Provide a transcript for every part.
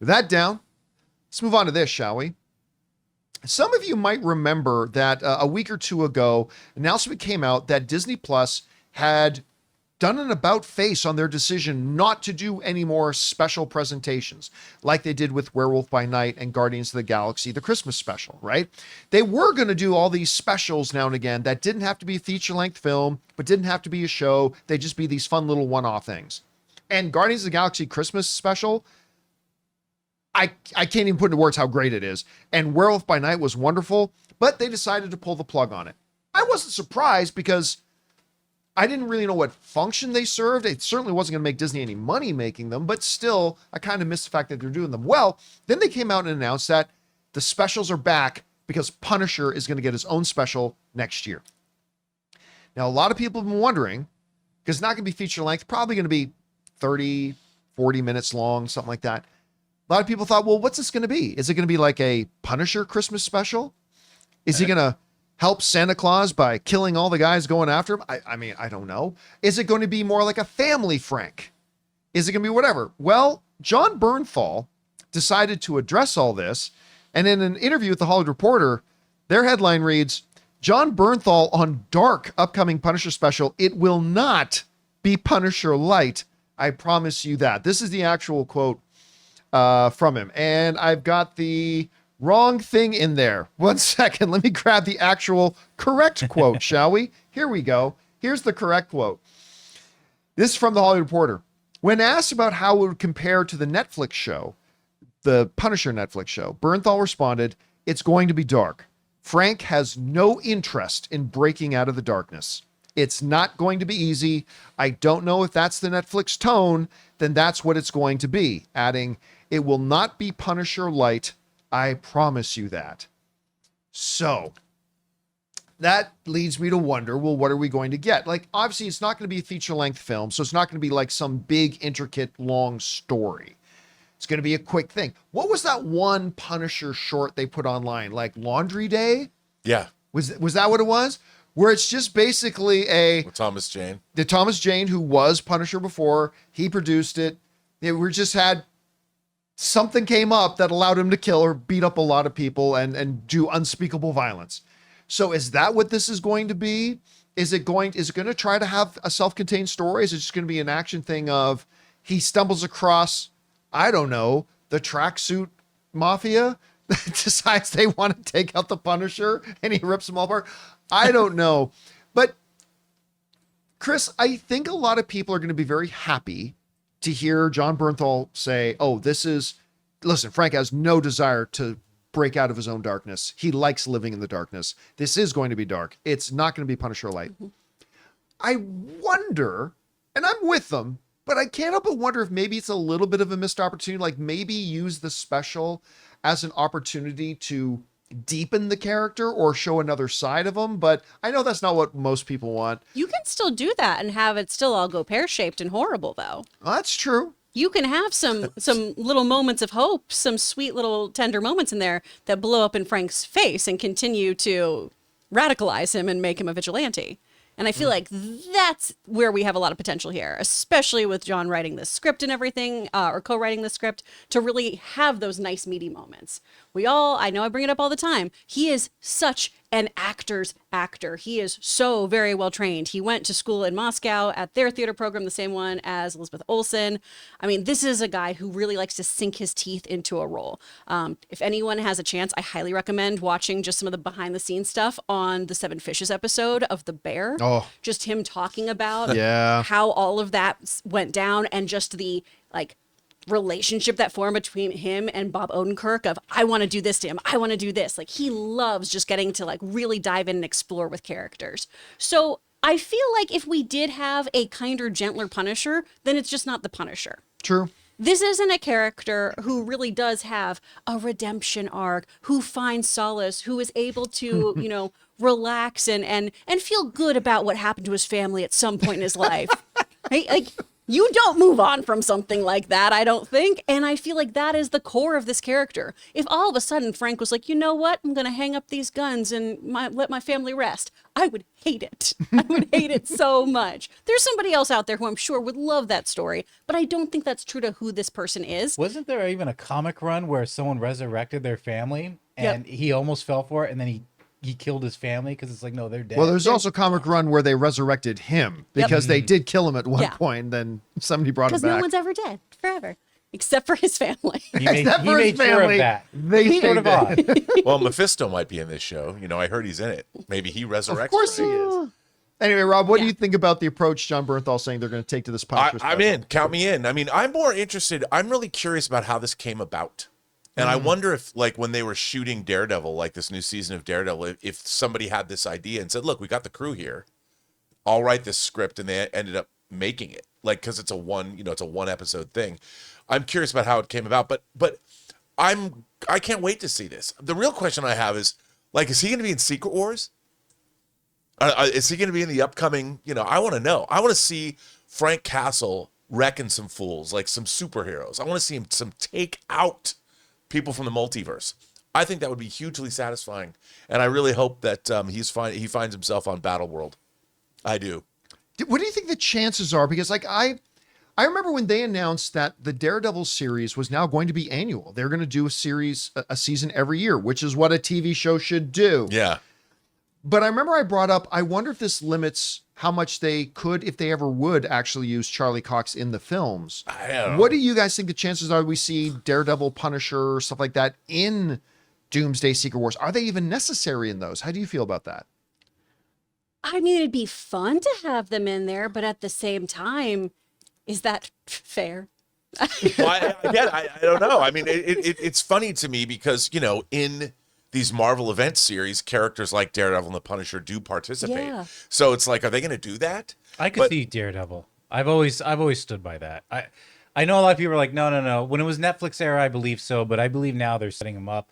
With that down, let's move on to this, shall we? Some of you might remember that a week or two ago, an announcement came out that Disney Plus had done an about face on their decision not to do any more special presentations like they did with Werewolf by Night and Guardians of the Galaxy, the Christmas special, right? They were going to do all these specials now and again that didn't have to be a feature-length film, but didn't have to be a show. They'd just be these fun little one-off things. And Guardians of the Galaxy Christmas special, I can't even put into words how great it is. And Werewolf by Night was wonderful, but they decided to pull the plug on it. I wasn't surprised because I didn't really know what function they served. It certainly wasn't going to make Disney any money making them, but still, I kind of missed the fact that they're doing them. Well, then they came out and announced that the specials are back because Punisher is going to get his own special next year. Now, a lot of people have been wondering, because it's not going to be feature length, probably going to be 30, 40 minutes long, something like that. A lot of people thought, well, what's this going to be? Is it going to be like a Punisher Christmas special? Is he going to help Santa Claus by killing all the guys going after him? I mean, I don't know. Is it going to be more like a family Frank? Is it going to be whatever? Well, Jon Bernthal decided to address all this. And in an interview with the Hollywood Reporter, their headline reads, Jon Bernthal on dark upcoming Punisher special. It will not be Punisher-Lite. I promise you that. This is the actual quote from him. And I've got the wrong thing in there. 1 second. Let me grab the actual correct quote, shall we? Here we go. Here's the correct quote. This is from the Hollywood Reporter. When asked about how it would compare to the Netflix show, the Punisher Netflix show, Bernthal responded, it's going to be dark. Frank has no interest in breaking out of the darkness. It's not going to be easy. I don't know if that's the Netflix tone, then that's what it's going to be. Adding, it will not be Punisher-Lite. I promise you that. So that leads me to wonder, well, what are we going to get? Like, obviously, it's not going to be a feature-length film, so it's not going to be like some big, intricate, long story. It's going to be a quick thing. What was that one Punisher short they put online? Like Laundry Day? Yeah. Was that what it was? Where it's just basically With Thomas Jane. the Thomas Jane, who was Punisher before, he produced it. We just had something came up that allowed him to kill or beat up a lot of people and do unspeakable violence. So is that what this is going to be? Is it going to try to have a self-contained story? Is it just going to be an action thing of he stumbles across, I don't know, the tracksuit mafia that decides they want to take out the Punisher and he rips them all apart? I don't know. But Chris, I think a lot of people are going to be very happy to hear Jon Bernthal say, oh, listen, Frank has no desire to break out of his own darkness. He likes living in the darkness. This is going to be dark. It's not going to be Punisher-Lite. Mm-hmm. I wonder, and I'm with them, but I can't help but wonder if maybe it's a little bit of a missed opportunity, like maybe use the special as an opportunity to deepen the character or show another side of him. But I know that's not what most people want. You can still do that and have it still all go pear-shaped and horrible, though. Well, that's true. You can have some little moments of hope, some sweet little tender moments in there that blow up in Frank's face and continue to radicalize him and make him a vigilante. And I feel like that's where we have a lot of potential here, especially with Jon writing the script and everything, or co-writing the script, to really have those nice meaty moments. I know I bring it up all the time. He is such an actor's actor. He is so very well trained. He went to school in Moscow at their theater program, the same one as Elizabeth Olsen. I mean, this is a guy who really likes to sink his teeth into a role. If anyone has a chance, I highly recommend watching just some of the behind the scenes stuff on the Seven Fishes episode of The Bear. Oh, just him talking about yeah, how all of that went down and just the relationship that formed between him and Bob Odenkirk of, I want to do this to him. I want to do this. Like, he loves just getting to really dive in and explore with characters. So I feel like if we did have a kinder, gentler Punisher, then it's just not the Punisher. True. This isn't a character who really does have a redemption arc, who finds solace, who is able to, relax and feel good about what happened to his family at some point in his life. Right? You don't move on from something like that, I don't think. And I feel like that is the core of this character. If all of a sudden Frank was like, you know what? I'm going to hang up these guns and let my family rest. I would hate it. I would hate it so much. There's somebody else out there who I'm sure would love that story, but I don't think that's true to who this person is. Wasn't there even a comic run where someone resurrected their family and he almost fell for it and then he killed his family because it's like, no, they're dead. Well, there's also a comic run where they resurrected him because they did kill him at one point. And then somebody brought him back. Because no one's ever dead forever, except for his family. He made sure of that. They Sort of odd. Well, Mephisto might be in this show. You know, I heard he's in it. Maybe he resurrects. Of course he is. Anyway, Rob, what do you think about the approach Jon Bernthal saying they're going to take to this Punisher I'm in. Count me in. I mean, I'm more interested. I'm really curious about how this came about. And I wonder if, like, when they were shooting Daredevil, like this new season of Daredevil, if somebody had this idea and said, look, we got the crew here. I'll write this script. And they ended up making it. Like, because it's a one episode thing. I'm curious about how it came about. But I can't wait to see this. The real question I have is, like, is he going to be in Secret Wars? Is he going to be in the upcoming, I want to know. I want to see Frank Castle wrecking some fools, like some superheroes. I want to see him take out people from the multiverse. I think that would be hugely satisfying. And I really hope that he finds himself on Battleworld. I do. What do you think the chances are? Because like I remember when they announced that the Daredevil series was now going to be annual. They're going to do a season every year, which is what a TV show should do. Yeah. But I remember I brought up, I wonder if this limits how much they could, if they ever would actually use Charlie Cox in the films. I don't know. What do you guys think the chances are we see Daredevil, Punisher, stuff like that in Doomsday Secret Wars? Are they even necessary in those? How do you feel about that? I mean, it'd be fun to have them in there, but at the same time, is that fair? Well, I don't know. I mean, it's funny to me because, in these Marvel event series, characters like Daredevil and the Punisher do participate. Yeah. So it's like, are they going to do that? I could see Daredevil. I've always stood by that. I know a lot of people are like, no. When it was Netflix era, I believe so, but I believe now they're setting him up,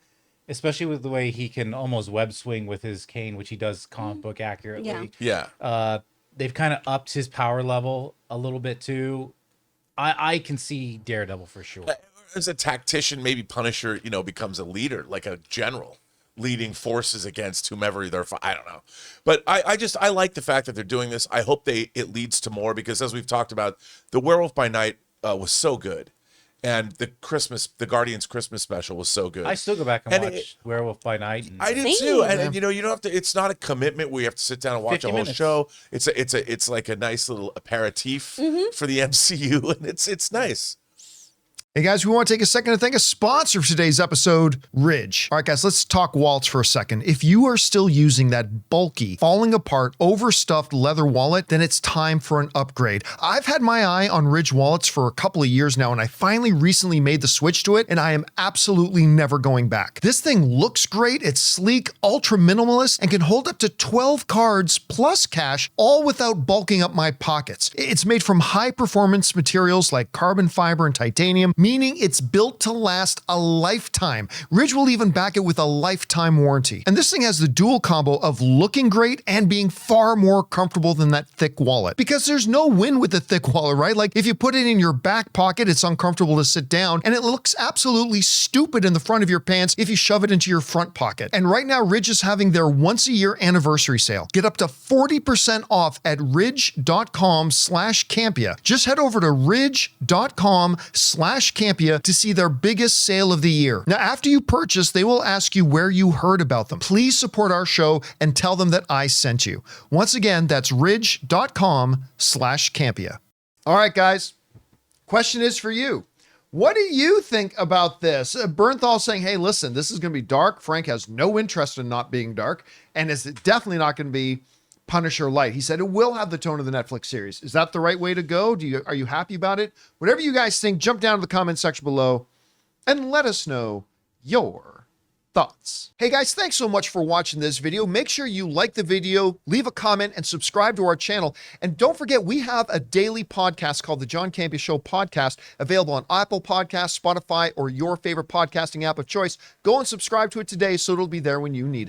especially with the way he can almost web swing with his cane, which he does comic book accurately. Yeah. They've kind of upped his power level a little bit too. I can see Daredevil for sure. As a tactician, maybe Punisher, becomes a leader, like a general, leading forces against whomever they're. I don't know, but I like the fact that they're doing this. I hope it leads to more because, as we've talked about, the Werewolf by Night was so good, and the Guardians Christmas special was so good. I still go back and watch Werewolf by Night. I do too, and you don't have to. It's not a commitment where you have to sit down and watch a whole show. It's like a nice little aperitif for the MCU, and it's nice. Hey guys, we want to take a second to thank a sponsor for today's episode, Ridge. All right guys, let's talk wallets for a second. If you are still using that bulky, falling apart, overstuffed leather wallet, then it's time for an upgrade. I've had my eye on Ridge wallets for a couple of years now, and I finally recently made the switch to it, and I am absolutely never going back. This thing looks great, it's sleek, ultra minimalist, and can hold up to 12 cards plus cash, all without bulking up my pockets. It's made from high performance materials like carbon fiber and titanium, meaning it's built to last a lifetime. Ridge will even back it with a lifetime warranty. And this thing has the dual combo of looking great and being far more comfortable than that thick wallet. Because there's no win with the thick wallet, right? Like if you put it in your back pocket, it's uncomfortable to sit down, and it looks absolutely stupid in the front of your pants if you shove it into your front pocket. And right now, Ridge is having their once-a-year anniversary sale. Get up to 40% off at ridge.com/Campea. Just head over to ridge.com/Campea to see their biggest sale of the year. Now, after you purchase, they will ask you where you heard about them. Please support our show and tell them that I sent you. Once again, that's ridge.com/Campea. All right, guys. Question is for you. What do you think about this? Bernthal saying, hey, listen, this is going to be dark. Frank has no interest in not being dark, and it's definitely not going to be Punisher-Lite. He said it will have the tone of the Netflix series. Is that the right way to go? Are you happy about it? Whatever you guys think, jump down to the comment section below and let us know your thoughts. Hey guys, thanks so much for watching this video. Make sure you like the video, leave a comment, and subscribe to our channel. And don't forget, we have a daily podcast called the John Campea Show podcast, available on Apple Podcasts, Spotify, or your favorite podcasting app of choice. Go and subscribe to it today so it'll be there when you need it.